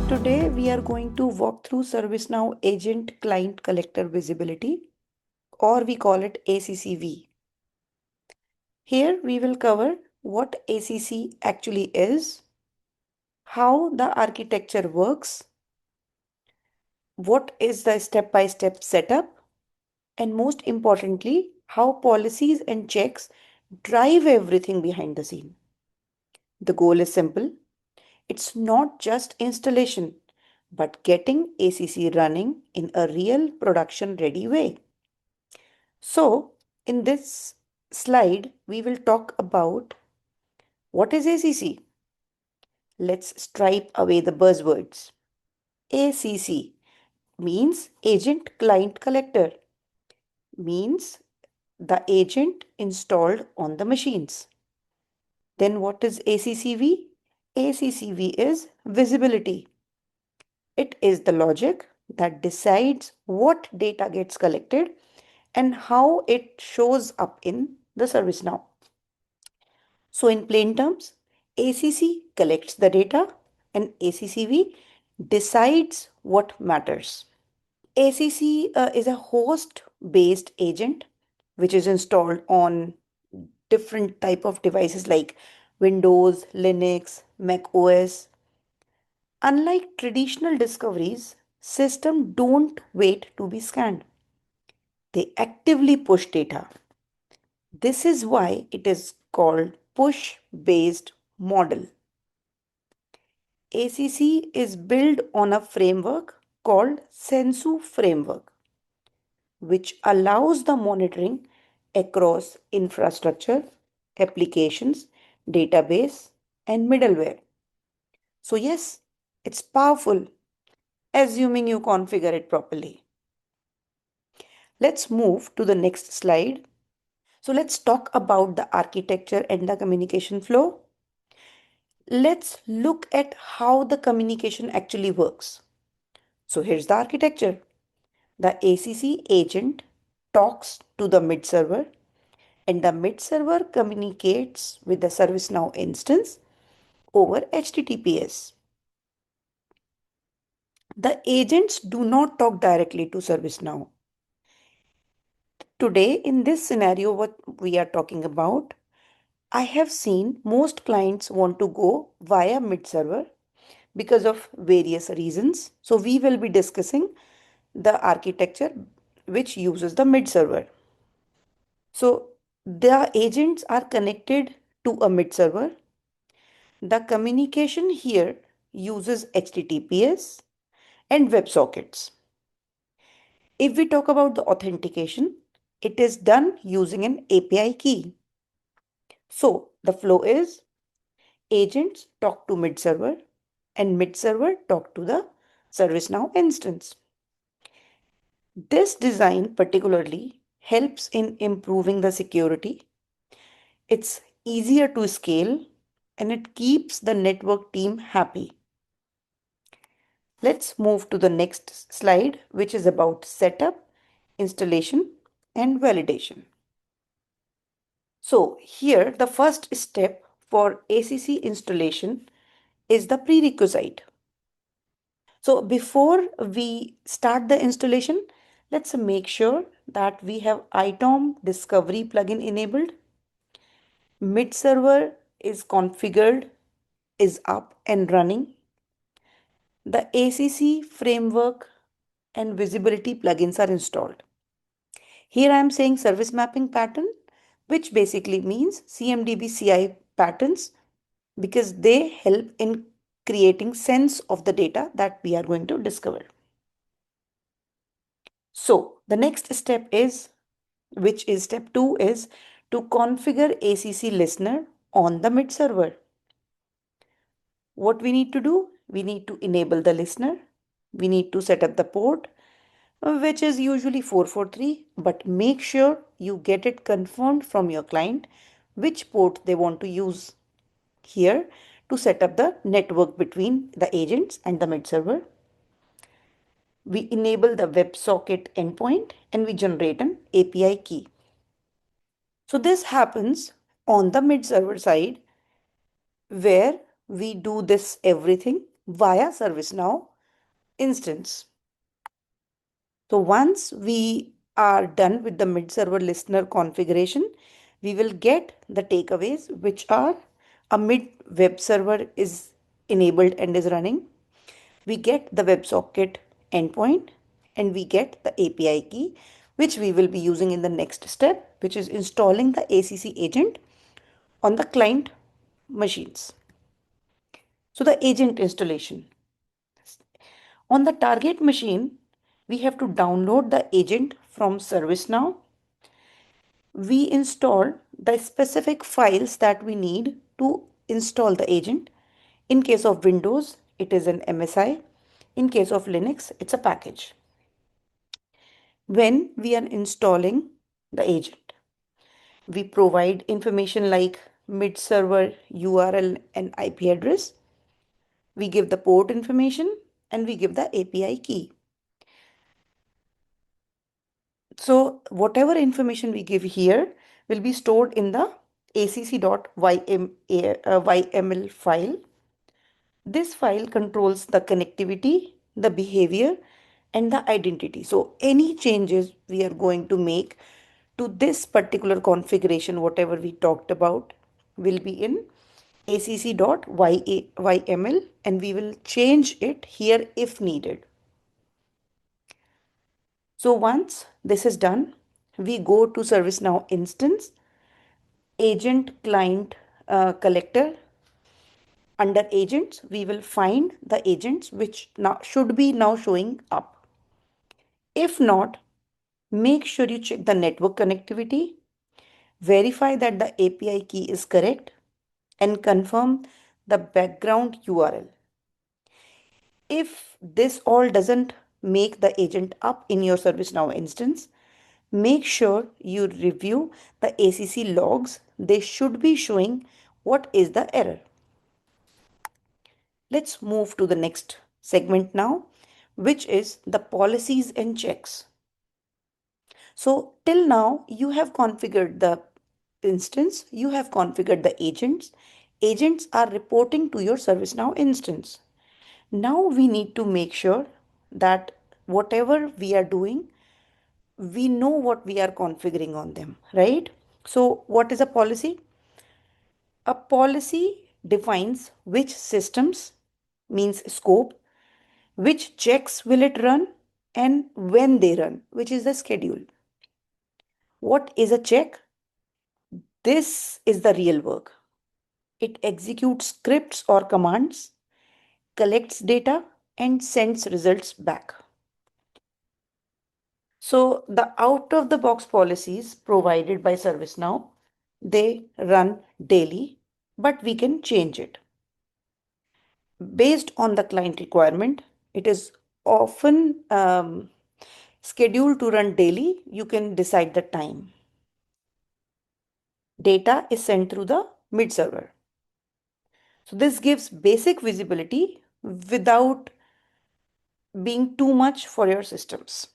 Today we are going to walk through ServiceNow Agent Client Collector Visibility, or we call it ACCV. Here we will cover what ACC actually is, how the architecture works, what is the step-by-step setup, and most importantly, how policies and checks drive everything behind the scene. The goal is simple. It's not just installation, but getting ACC running in a real production ready way. So, in this slide, we will talk about what is ACC. Let's stripe away the buzzwords. ACC means Agent Client Collector, means the agent installed on the machines. Then what is ACCV? ACCV is visibility. It is the logic that decides what data gets collected and how it shows up in the ServiceNow. So in plain terms, ACC collects the data and ACCV decides what matters. ACC is a host-based agent which is installed on different type of devices like Windows, Linux, Mac OS. Unlike traditional discoveries, systems don't wait to be scanned. They actively push data. This is why it is called push-based model. ACC is built on a framework called Sensu framework, which allows the monitoring across infrastructure, applications, database, and middleware. So yes, it's powerful, assuming you configure it properly. Let's move to the next slide. So let's talk about the architecture and the communication flow. Let's look at how the communication actually works. So here's the architecture. The ACC agent talks to the mid server, and the mid server communicates with the ServiceNow instance over HTTPS. The agents do not talk directly to ServiceNow. Today, in this scenario, what we are talking about, I have seen most clients want to go via mid server because of various reasons. So we will be discussing the architecture which uses the mid server. So the agents are connected to a mid server. The communication here uses HTTPS and WebSockets. If we talk about the authentication, it is done using an API key. So the flow is agents talk to mid server and mid server talk to the ServiceNow instance. This design particularly helps in improving the security. It's easier to scale and it keeps the network team happy. Let's move to the next slide, which is about setup, installation, and validation. So here the first step for ACC installation is the prerequisite. So before we start the installation, let's make sure that we have ITOM discovery plugin enabled. Mid server is configured, is up and running. The ACC framework and visibility plugins are installed. Here I am saying service mapping pattern, which basically means CMDB CI patterns because they help in creating sense of the data that we are going to discover. So the next step is, which is step 2, is to configure ACC listener on the mid server. What we need to do? We need to enable the listener. We need to set up the port, which is usually 443, but make sure you get it confirmed from your client which port they want to use here to set up the network between the agents and the mid server. We enable the WebSocket endpoint and we generate an API key. So this happens on the mid server side where we do this everything via ServiceNow instance. So once we are done with the mid-server listener configuration, we will get the takeaways, which are a mid-web server is enabled and is running. We get the WebSocket endpoint and we get the API key, which we will be using in the next step, which is installing the ACC agent on the client machines. So the agent installation. On the target machine, we have to download the agent from ServiceNow. We install the specific files that we need to install the agent. In case of Windows, it is an MSI. In case of Linux, it's a package. When we are installing the agent, we provide information like mid server URL and IP address. We give the port information and we give the API key. So whatever information we give here will be stored in the acc.yml file. This file controls the connectivity, the behavior, and the identity. So any changes we are going to make to this particular configuration, whatever we talked about, will be in acc.yml and we will change it here if needed. So once this is done, we go to ServiceNow instance, agent client collector. Under agents, we will find the agents which now should be now showing up. If not, make sure you check the network connectivity, verify that the API key is correct, and confirm the background URL. If this all doesn't make the agent up in your ServiceNow instance, make sure you review the ACC logs. They should be showing what is the error. Let's move to the next segment now, which is the policies and checks. So till now, you have configured the instance, you have configured the agents. Agents are reporting to your ServiceNow instance. Now we need to make sure that whatever we are doing, we know what we are configuring on them, right? So what is a policy? A policy defines which systems, means scope, which checks will it run, and when they run, which is the schedule. What is a check? This is the real work. It executes scripts or commands, collects data, and sends results back. So the out of the box policies provided by ServiceNow, they run daily, but we can change it. Based on the client requirement, it is often scheduled to run daily. You can decide the time. Data is sent through the mid server. So this gives basic visibility without being too much for your systems.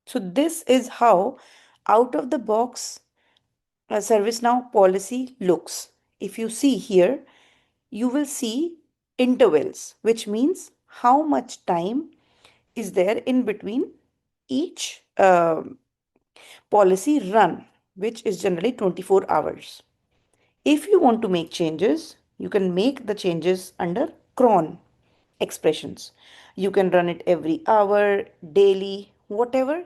So this is how out of the box a ServiceNow policy looks. If you see here, you will see intervals, which means how much time is there in between each policy run, which is generally 24 hours. If you want to make changes, you can make the changes under cron expressions. You can run it every hour, daily, whatever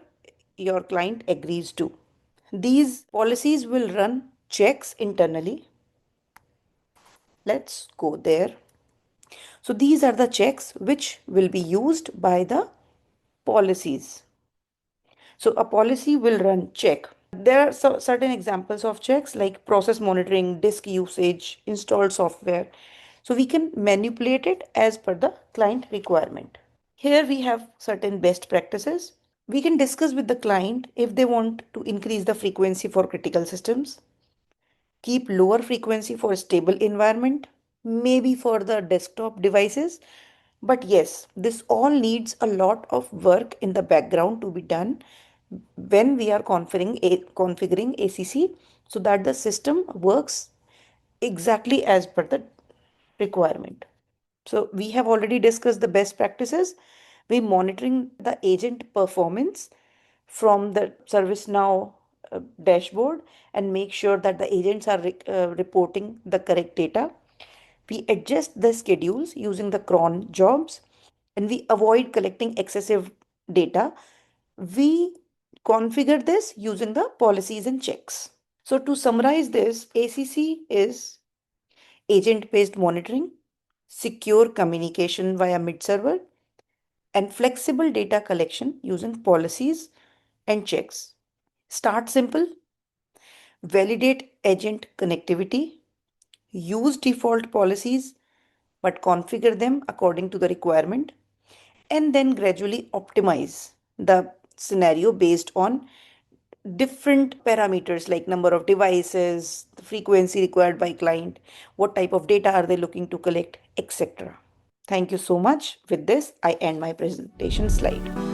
your client agrees to. These policies will run checks internally. Let's go there. So these are the checks which will be used by the policies. So a policy will run check. There are certain examples of checks like process monitoring, disk usage, installed software. So we can manipulate it as per the client requirement. Here we have certain best practices. We can discuss with the client if they want to increase the frequency for critical systems, keep lower frequency for stable environment, maybe for the desktop devices. But yes, this all needs a lot of work in the background to be done when we are configuring ACC so that the system works exactly as per the requirement. So we have already discussed the best practices. We monitoring the agent performance from the ServiceNow dashboard and make sure that the agents are reporting the correct data. We adjust the schedules using the cron jobs, and we avoid collecting excessive data. We configure this using the policies and checks. So to summarize this, ACC is agent-based monitoring, secure communication via mid-server, and flexible data collection using policies and checks. Start simple, validate agent connectivity, use default policies but configure them according to the requirement, and then gradually optimize the scenario based on different parameters like number of devices, the frequency required by client, what type of data are they looking to collect, etc. Thank you so much. With this, I end my presentation slide.